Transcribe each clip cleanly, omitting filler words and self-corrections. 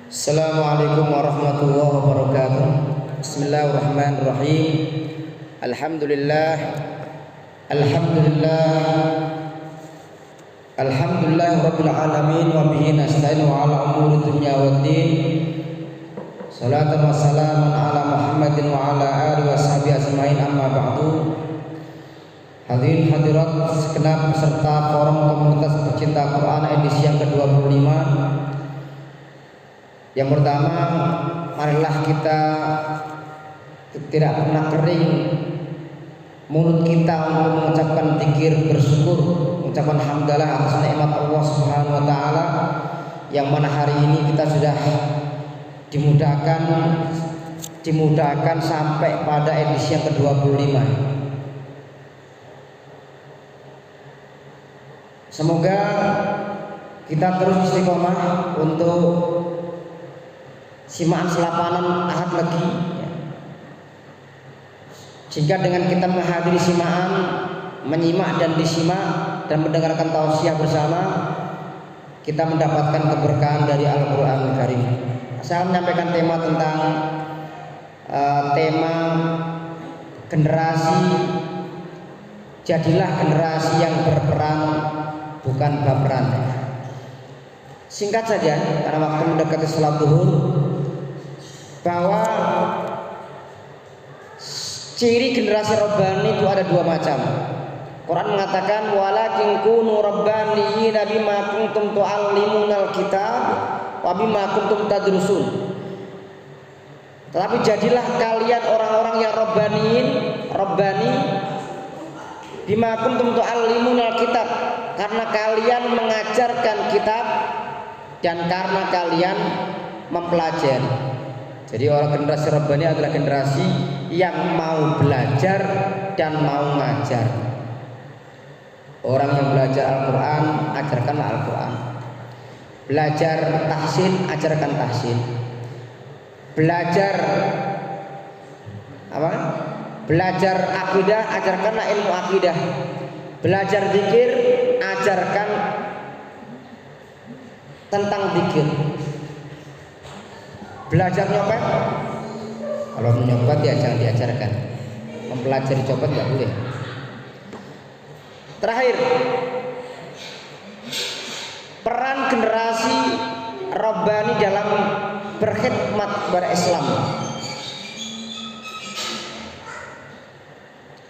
Assalamualaikum warahmatullahi wabarakatuh. Bismillahirrahmanirrahim. Alhamdulillah. Alhamdulillah. Alhamdulillah rabbil alamin wa bihi nasta'inu ala umuri dunya waddin. Salatan wa salaman ala Muhammadin wa ala alihi wa sahbihi ajmain, amma ba'du. Hadirin hadirat segenap peserta forum komunitas pecinta Quran edisi yang ke-25. Yang pertama, marilah kita tidak pernah kering mulut kita untuk mengucapkan zikir bersyukur, mengucapkan hamdalah atas nikmat Allah Subhanahu wa taala yang mana hari ini kita sudah dimudahkan sampai pada edisi yang ke-25. Semoga kita terus istiqomah untuk simaan selapanan Ahad lagi, sehingga dengan kita menghadiri simaan, menyimak dan disimak dan mendengarkan tausiah bersama, kita mendapatkan keberkahan dari Al-Quran Karim. Saya menyampaikan tema tentang tema generasi, jadilah generasi yang berperan bukan baperan. Singkat saja karena waktu mendekati sholat zuhur, bahwa ciri generasi Rabbani itu ada dua macam. Quran mengatakan walakin kunu rabbaniyina bima kuntum tu'allimunal kitab wa bima kuntum tadrusun. Tetapi jadilah kalian orang-orang yang rabbani bima kuntum tu'allimunal kitab, karena kalian mengajarkan kitab dan karena kalian mempelajari. Jadi orang generasi Rabbani adalah generasi yang mau belajar dan mau ngajar. Orang yang belajar Al-Quran, ajarkanlah Al-Quran. Belajar tahsin, ajarkan tahsin. Belajar apa? Belajar akidah, ajarkanlah ilmu akidah. Belajar zikir, ajarkan tentang zikir. Belajar nyopet, kalau menyopet ya jangan diajarkan. Mempelajari copet nggak boleh. Terakhir, peran generasi Rabbani dalam berkhidmat kepada Islam.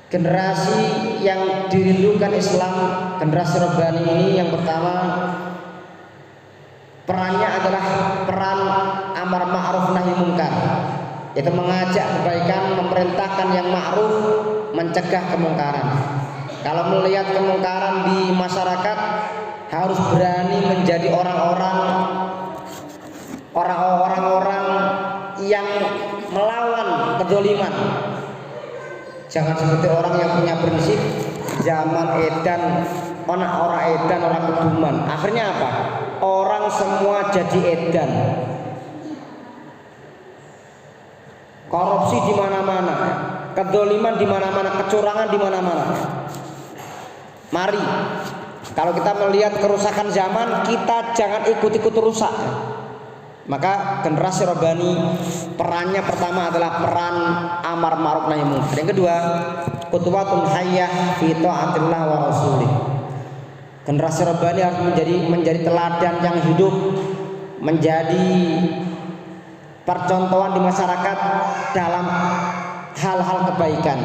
Generasi yang dirindukan Islam, generasi Rabbani ini yang pertama, perannya adalah peran amar ma'ruf nahi munkar, yaitu mengajak kebaikan, memerintahkan yang ma'ruf, mencegah kemungkaran. Kalau melihat kemungkaran di masyarakat, harus berani menjadi orang-orang yang melawan kezaliman. Jangan seperti orang yang punya prinsip zaman edan, orang edan, orang keduman. Akhirnya apa? Orang semua jadi edan. Korupsi di mana-mana, kedzaliman di mana-mana, kecurangan di mana-mana. Mari, kalau kita melihat kerusakan zaman, kita jangan ikut-ikut rusak. Maka generasi Rabbani perannya pertama adalah peran amar ma'ruf nahi munkar. Yang kedua, qudwatun hayyah fi ta'atillah wa rasulih. Generasi Rabbani harus menjadi teladan yang hidup, menjadi percontohan di masyarakat dalam hal-hal kebaikan.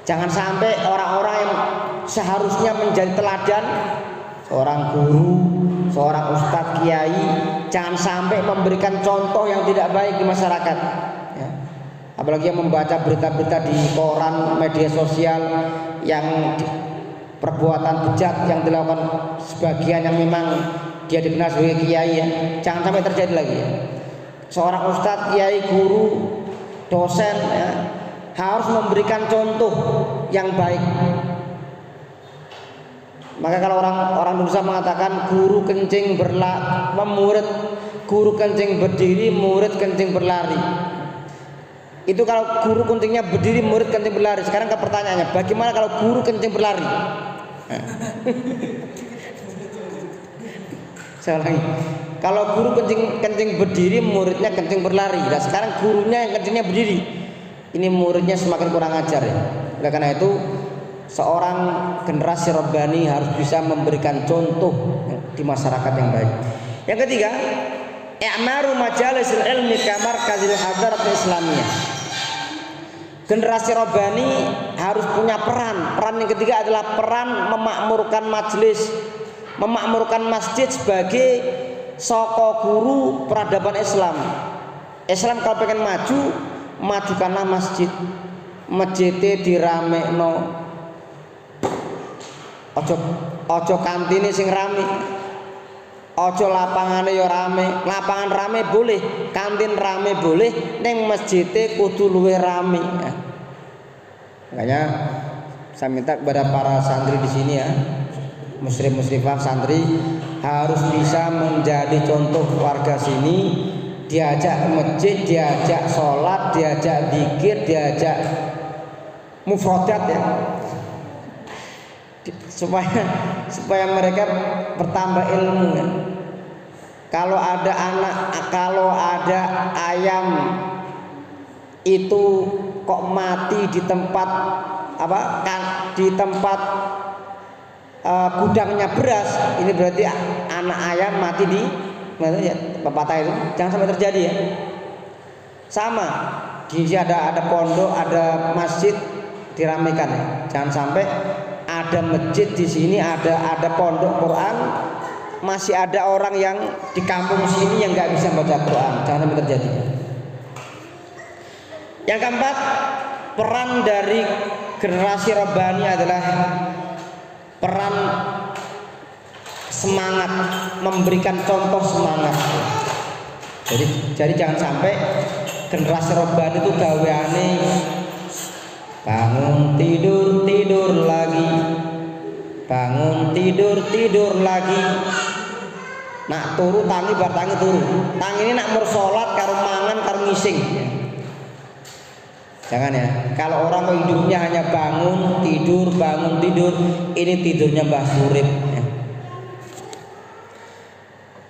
Jangan sampai orang-orang yang seharusnya menjadi teladan, seorang guru, seorang ustadz, kiai, jangan sampai memberikan contoh yang tidak baik di masyarakat, ya. Apalagi yang membaca berita-berita di koran, media sosial yang perbuatan bejat yang dilakukan sebagian yang memang dia dikenal sebagai kiai, ya. Jangan sampai terjadi lagi, ya. Seorang ustadz, kiai, guru, dosen, ya, harus memberikan contoh yang baik. Maka kalau orang Indonesia mengatakan guru kencing murid, guru kencing berdiri, murid kencing berlari. Itu kalau guru kencingnya berdiri, murid kencing berlari. Sekarang ke pertanyaannya, bagaimana kalau guru kencing berlari? Saya ulangi. Kalau guru kencing berdiri, muridnya kencing berlari. Nah sekarang gurunya yang kencingnya berdiri, ini muridnya semakin kurang ajar ya. Oleh karena itu seorang generasi Rabbani harus bisa memberikan contoh di masyarakat yang baik. Yang ketiga, i'maru majalisil ilmi kamar kazil hadarat islamiyah. Generasi Rabbani harus punya peran. Peran yang ketiga adalah peran memakmurkan majelis, memakmurkan masjid sebagai soko guru peradaban Islam. Islam kalau pengen maju, majukanlah masjid. Masjidnya diramekno. Ojo kantine sing rame. Ojo lapangane ya rame. Lapangan rame boleh, kantin rame boleh, ning masjidnya kudu luwih rame. Makanya saya minta kepada para santri di sini ya, muslim-muslimah santri harus bisa menjadi contoh warga sini. Diajak ke masjid, diajak sholat, diajak zikir, diajak mufradat ya, supaya mereka bertambah ilmu ya. Kalau ada ayam itu kok mati di tempat gudangnya beras, ini berarti anak ayam mati di pepatah itu jangan sampai terjadi ya. Sama di sini ada pondok, ada masjid diramekan ya. Jangan sampai ada masjid di sini, ada pondok Quran, masih ada orang yang di kampung sini yang nggak bisa baca Quran. Jangan sampai terjadi. Yang keempat, peran dari generasi Rabbani adalah peran semangat, memberikan contoh semangat. Jadi jangan sampai generasi Rabbani itu gaweane bangun tidur lagi, bangun tidur lagi. Nak turu tangi bar tangi turu. Tangi ini nak mur salat karo mangan karo ngising. Jangan ya. Kalau orang hidupnya hanya bangun tidur, ini tidurnya Mbah Surip ya.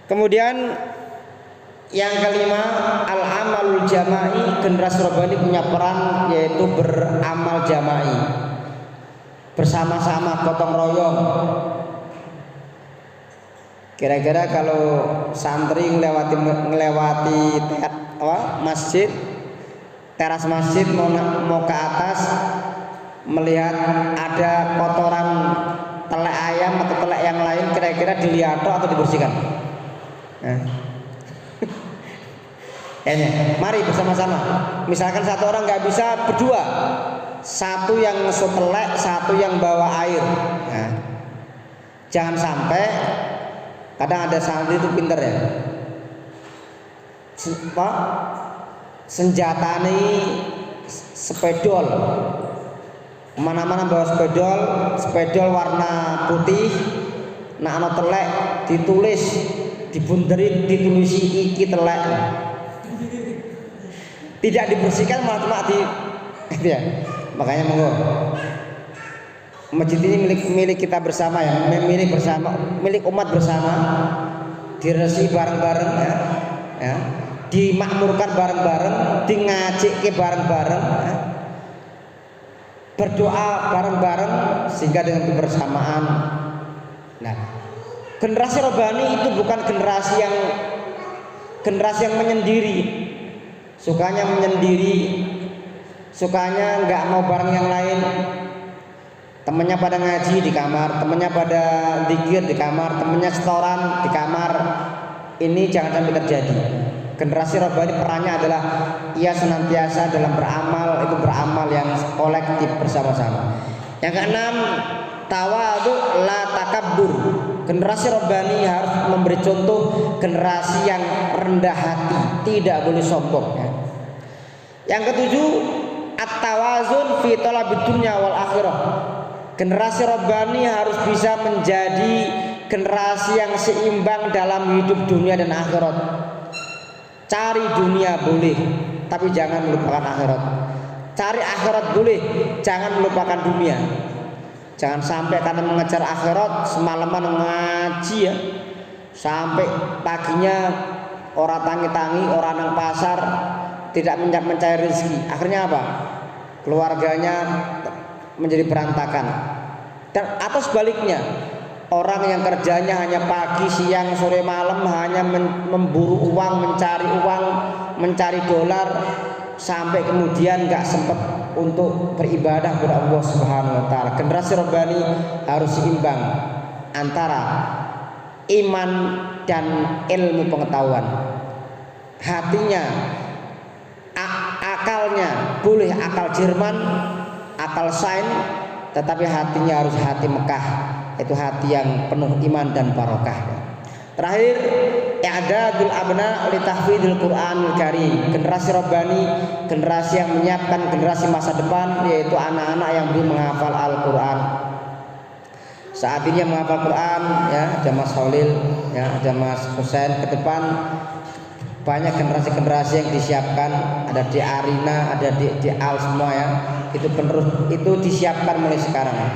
Kemudian yang kelima, al-amalul jama'i. Generasi Rabbani punya peran yaitu beramal jama'i, bersama-sama, gotong royong. Kira-kira kalau santri ngelewati masjid, teras masjid mau ke atas, melihat ada kotoran telek ayam atau telek yang lain, kira-kira dilihat atau dibersihkan? Mari bersama-sama. Misalkan satu orang nggak bisa berdua, satu yang setelek, satu yang bawa air. Jangan sampai, kadang ada santri itu pinter ya, senjata ini sepedol, kemana-mana bawa sepedol warna putih. Nah, ana telek ditulis, dibunderi, ditulisi iki telek. Tidak dibersihkan malah cuma ya. Makanya monggo, masjid ini milik kita bersama ya, milik umat bersama, diresi bareng-bareng ya, dimakmurkan bareng-bareng, ngajike bareng-bareng ya. Berdoa bareng-bareng sehingga dengan kebersamaan. Nah, generasi Rabbani itu bukan generasi yang menyendiri, sukanya menyendiri, sukanya nggak mau bareng yang lain. Temennya pada ngaji di kamar, temennya pada zikir di kamar, temennya setoran di kamar. Ini jangan sampai terjadi. Generasi Rabbani perannya adalah ia senantiasa dalam beramal, itu beramal yang kolektif bersama-sama. Yang keenam, tawadhu la takabbur. Generasi Rabbani harus memberi contoh generasi yang rendah hati, tidak boleh sombong ya. Yang ketujuh, at-tawazun fi talabid dunya wal akhirah. Generasi Rabbani harus bisa menjadi generasi yang seimbang dalam hidup dunia dan akhirat. Cari dunia boleh, tapi jangan melupakan akhirat. Cari akhirat boleh, jangan melupakan dunia. Jangan sampai karena mengejar akhirat semalaman ngaji ya, sampai paginya orang tangi-tangi, orang nang pasar, tidak mencari rezeki. Akhirnya apa? Keluarganya menjadi berantakan. Dan atau sebaliknya, orang yang kerjanya hanya pagi, siang, sore, malam, hanya memburu uang, mencari dolar, sampai kemudian nggak sempat untuk beribadah kepada Allah Subhanahu wa taala. Generasi Rabbani harus seimbang antara iman dan ilmu pengetahuan. Hatinya, akalnya boleh akal Jerman, akal sains, tetapi hatinya harus hati Mekah, itu hati yang penuh iman dan barokah. Terakhir, i'dadul abna li tahfidzil Qur'anil Karim. Generasi Rabbani, generasi yang menyiapkan generasi masa depan, yaitu anak-anak yang belum menghafal Al-Qur'an. Saat ini yang menghafal Quran, ya, ada Mas Holil, ya, ada Mas Husain. Ke depan banyak generasi-generasi yang disiapkan, ada di Arina, ada di Al semua, ya. Itu disiapkan mulai sekarang. Ya.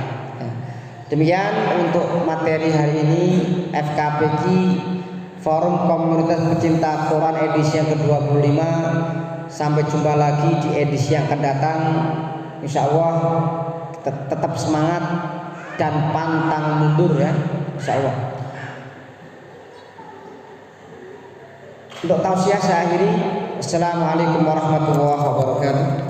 Demikian untuk materi hari ini, FKPQ Forum Komunitas Pecinta Quran edisi yang ke-25. Sampai jumpa lagi di edisi yang akan datang. Insya Allah tetap semangat dan pantang mundur, ya, insya Allah. Untuk tausiah saya akhiri. Assalamualaikum warahmatullahi wabarakatuh.